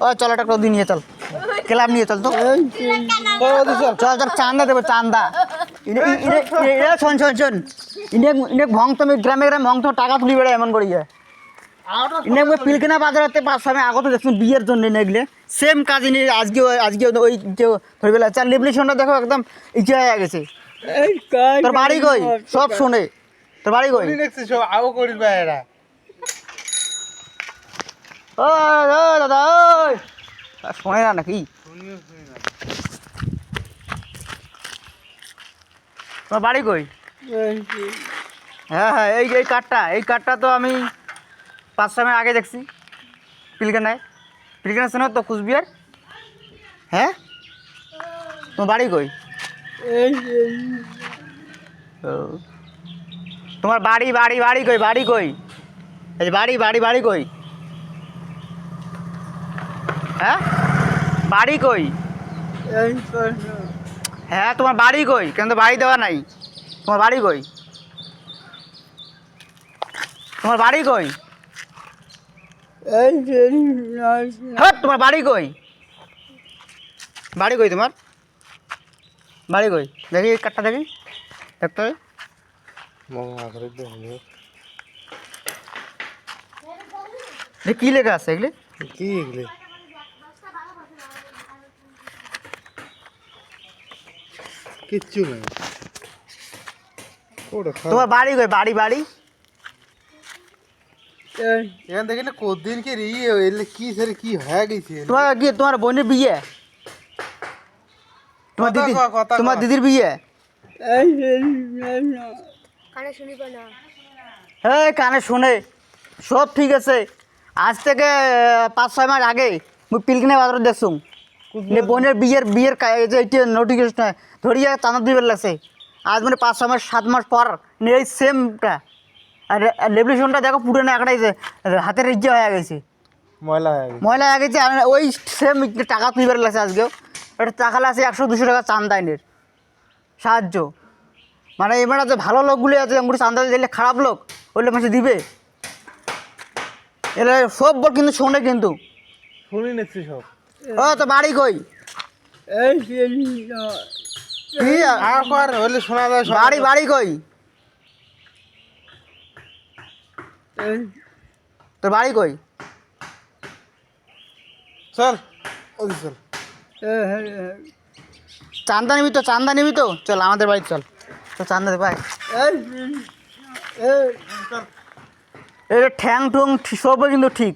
ও চল একটা করে নিয়ে চল, ক্লাব নিয়ে চল তো, চল চল চান্দা দেবো চান্দা। শোন শোন শোন, ইনে ভংতম গ্রামে গ্রামে ভংতম টাকা তুলি বেড়ে এমন করি যায়। ইনে পিলকিনা বাজারেতে 500 আমি আগত দেখুন বিয়ের জন্য নেগলে সেম কাজ ইনি আজকে আজকে ওই যে ধরে বেলা চার লেবলিশনটা দেখো একদম ইচ্ছে হয়ে গেছে। তোর বাড়ি কই সব শোনে, তোর বাড়ি কই? সব আও করিস ভাই এরা। ও ও দাদা ওই শোনে না নাকি? তোমার বাড়ি কই? হ্যাঁ হ্যাঁ এই এই কাঠটা তো আমি 5 সময় আগে দেখছি পিলখানায়। পিলখানা শোনো তো কুচবিহার। হ্যাঁ তোমার বাড়ি কই? ও তোমার বাড়ি বাড়ি বাড়ি কই? বাড়ি কই? এই বাড়ি বাড়ি বাড়ি কই? হ্যাঁ বাড়ি কই? হ্যাঁ তোমার বাড়ি কই? কেন তো বাড়ি দেওয়া নাই। তোমার বাড়ি কই? তোমার বাড়ি কই? হ্যাঁ তোমার বাড়ি কই? বাড়ি কই তোমার? বাড়ি কই? দেখি কাঠটা দেখি দেখতে হবে। কি লেখা আছে এগুলি? কি এগুলি? কিচ্ছু নাই। তোমার বাড়ি কই? বাড়ি বাড়ি এখান থেকে না কতদিন কে ইয়ে এলে কি সেরে কি হয়ে গেছে? তোমার কি তোমার বোনের বিয়ে? তোমার দিদি তোমার দিদির বিয়ে? হ্যাঁ কানে শুনে সব ঠিক আছে। আজ থেকে 5-6 মাস আগে মুই পিলকিনা বাজারে দেখছুম বোনের বিয়ের যে নোটিফিকেশন ধরিয়া চাঁদা দিবার লাগছে। আজ মানে 5-6 মাস 7 মাস পর এই সেমটা আর লেবলিশনটা দেখো পুরো একটা হাতের ইজ্জা হয়ে গেছে, ময়লা হয়ে গেছে। আর ওই সেম টাকা তুলবার লাগছে আজকেও। একটা টাকা লাগছে 100-200 টাকা চান্দা আইনের সাহায্য। মানে এবার যে ভালো লোকগুলি আছে এমনি চান্দা দিলে খারাপ লোক ওইলে মাসে দিবে এলে সব বল কিন্তু শোনে কিন্তু শুনি নিচ্ছি সব। ও তো বাড়ি কই? হলে শোনা যায় বাড়ি বাড়ি কই? তোর বাড়ি কই? চল ওই চল। চান্দা নিবি তো? চান্দা নিবি তো? চল আমাদের বাড়ি চল তো চান্দা দে ভাই। এটা ঠ্যাং টুং সব কিন্তু ঠিক।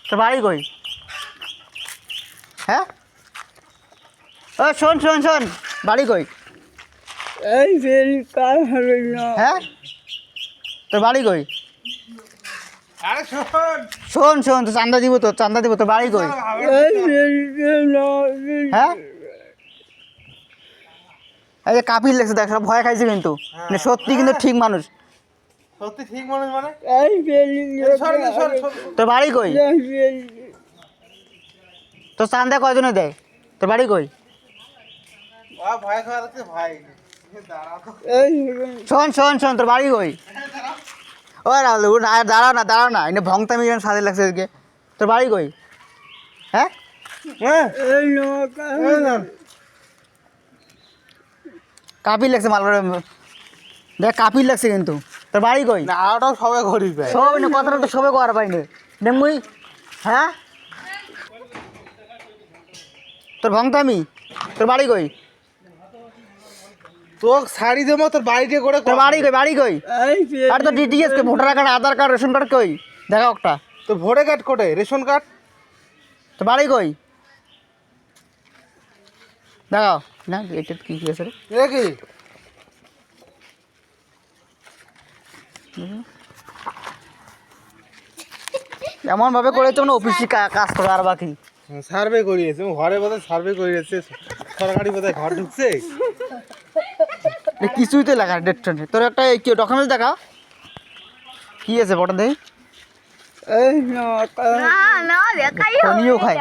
তোর বাড়ি কই? হ্যাঁ ও শোন শোন শোন বাড়ি কই? হ্যাঁ তোর বাড়ি কই? আরে শোন শোন শোন তো চান্দা দিব তো চান্দা দিব। তোর বাড়ি কই? হ্যাঁ এই যে কাপিল লেগেছে দেখ সব ভয় খাইছে কিন্তু মানে সত্যি কিন্তু ঠিক মানুষ। সত্যি ঠিক মানুষ মানে? তোর বাড়ি কই? তোর চান্দা কয়জনে দেয়? তোর বাড়ি কই? ভয় খাওয়ার ভাই শোন শোন শোন তোর বাড়ি কই? ও দাঁড়াও না দাঁড়াও না এনে ভংতামি সাথে লাগছে আজকে। তোর বাড়ি কই? হ্যাঁ কাপিল লাগছে মাল দেখ কাপিল লাগছে কিন্তু। তোর বাড়ি কই? না আরও সবাই ঘড়ি পায় সব না কথাটা তো সবে করার পাইনি দেখবই। হ্যাঁ তোর ভংতামি। তোর বাড়ি কই? তোর শাড়ি দেবো তোর বাড়িতে করে। তোর বাড়ি কই? বাড়ি কই? আর তো ডিটিএস কে ভোটার কার্ড আধার কার্ড রেশন কার্ড কই দেখা একটা। তো ভোটার কার্ড কোটে রেশন কার্ড? তোর বাড়ি কই দেখাও না। এটা কি আছে রে? এটা কি? এমন ভাবে করেছে মানে অফিসে কাজ করে আর বাকি সার্ভে করিয়েছে ঘরে বোধহয় সার্ভে করিয়েছে সরকারি বোধহয় ঘর ঢুকছে। কিছুই তো লেখা ডেট তোর একটা কি ডকুমেন্টস দেখা কি আছে বটে দেখি। খনিও খায়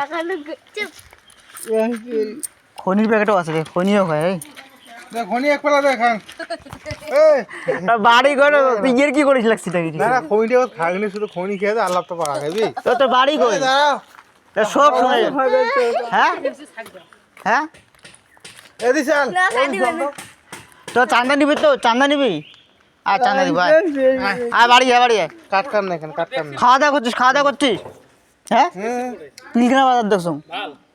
খনির প্যাকেটও আছে খনিও খায়। খনি এক পেলা দেখান বাড়ি করে তুই ইয়ের কি করিস লাগছি না না খনিটা খাগনি শুধু খনি খেয়ে আল্লাহ তো পাড়া খাবি। তোর বাড়ি কই? দাঁড়াও এ সব শুনে হ্যাঁ হ্যাঁ এদি চল তো চান্দা নিবি তো চান্দা নিবি আর চান্দা নিবি আর বাড়ি বাড়ি কাট কার না এখানে কাট কার না খাওয়া দাওয়া করছিস হ্যাঁ পিলখানা বাজার দেখছো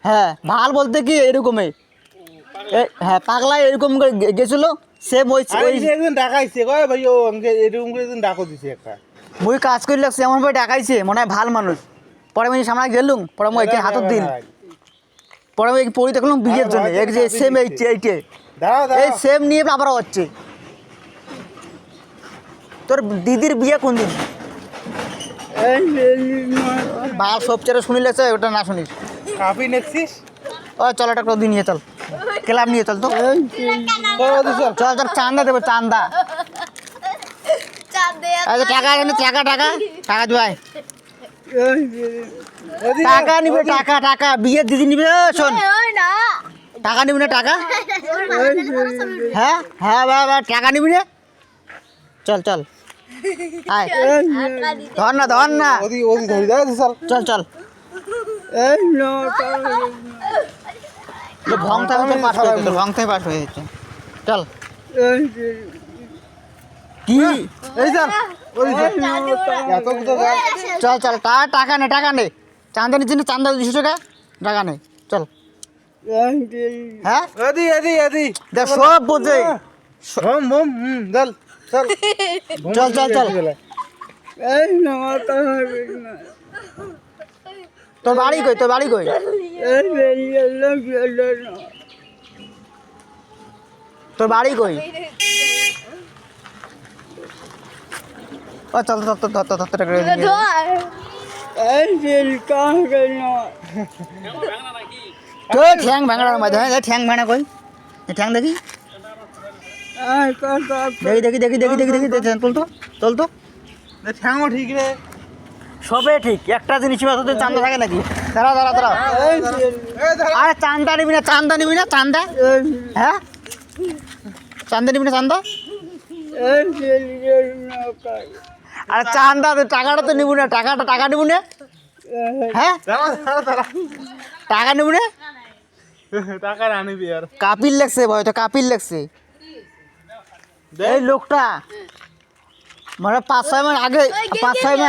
হ্যাঁ ভাল বলতে কি এরকমই হ্যাঁ পাগলা এরকম করে গেছিল সেম ওই একদিন ডাকাইছে কয় ভাই ও আমাকে এরকম করে একদিন ডাকো দিছে একটা মুই কাজ করে লাগছে এমন ভাবে ডাকাইছে মনে হয় ভাল মানুষ পরে আমি সামনে গেলুম পরে মই এখানে হাতত দিন পরে আমি পড়ি দেখলাম বিয়ের জন্য এক যে সেম এইটে দাঁড়াও এই দাঁড়াও সেম নিয়ে আবার হচ্ছে তোর দিদির বিয়ে কোন দিন ভাল সব চেয়ে শুনি লেছে ওটা না শুনিস কাপি নেছিস ও চল একটা করে নিয়ে চল ক্লাব নিয়ে চল তো চল চল চান্দা দেবো চান্দা আচ্ছা টাকা এনে টাকা টাকা টাকা দিবাই টাকা নিবে টাকা টাকা বিয়ের দিদি নিবে শোন টাকা নিবি না টাকা হ্যাঁ হ্যাঁ বাবা টাকা নিবি না চল চল আয় ধর না ওদি ওদি ধরি দাও চল চল চল ভং থেকে পাস হয়েছে তো ভং থেকে পাস হয়ে যাচ্ছে চল কি এই চল ওদি এত তো চল চল টাকা নে চান্দা নিচ্ছি না চান্দা 200 টাকা টাকা নে চল হ্যাঁ এদি এদি এদি দেখ সব বোঝে হোম হোম চল চল চল চল চল তোর বাড়ি কই তোর বাড়ি কই ও চল টাকা তো ঠ্যাং ভাঙার মধ্যে হ্যাঁ ঠ্যাং ভাঙা কই ঠ্যাং দেখি চল তো ঠ্যাংও ঠিক রে সবে ঠিক একটা জিনিস তোদের চান্দা থাকে নাকি দাঁড়া আরে চান্দা নিবি না চান্দা হ্যাঁ চান্দা নিবি না চান্দা আরে চান্দা টাকাটা তো নিবি না টাকা নিবি না হ্যাঁ টাকা নিবি না টাকা আনিবি আর কাপিল লাগছে ভাই তো কাপিল লাগছে এই লোকটা মানে 5-6 মাস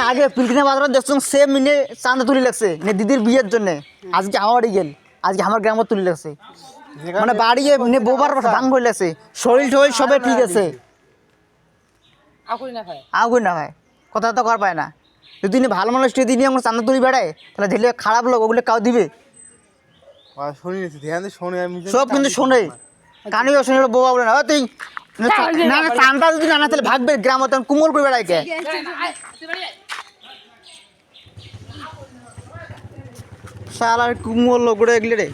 আগে পিলখানা বাজারে দেখছো সেম মিনে চান্দা তুলি লাগছে দিদির বিয়ের জন্য আজকে আমার বাড়ি গেল আজকে আমার গ্রামে তুলি লাগছে মানে বাড়ি বোবার ভাঙ হয়ে লাগছে শরীর সবে ঠিক আছে আগুন না হয় কথা তো কর পায় না যদি ভালো মানুষ যদি নিয়ে আমরা চান্দা তুলি বেড়ায় তাহলে যেগুলো খারাপ লোক ওগুলো কাউ দিবে শুনি ধ্যান শোনে আমি সব কিন্তু শোনে কানিও শুনে বোবা বলে না তুই না চান্দা যদি না তাহলে ভাগবে গ্রাম তখন কুমল করে বেড়ায় কে শালার কুমল লোক এগুলো রে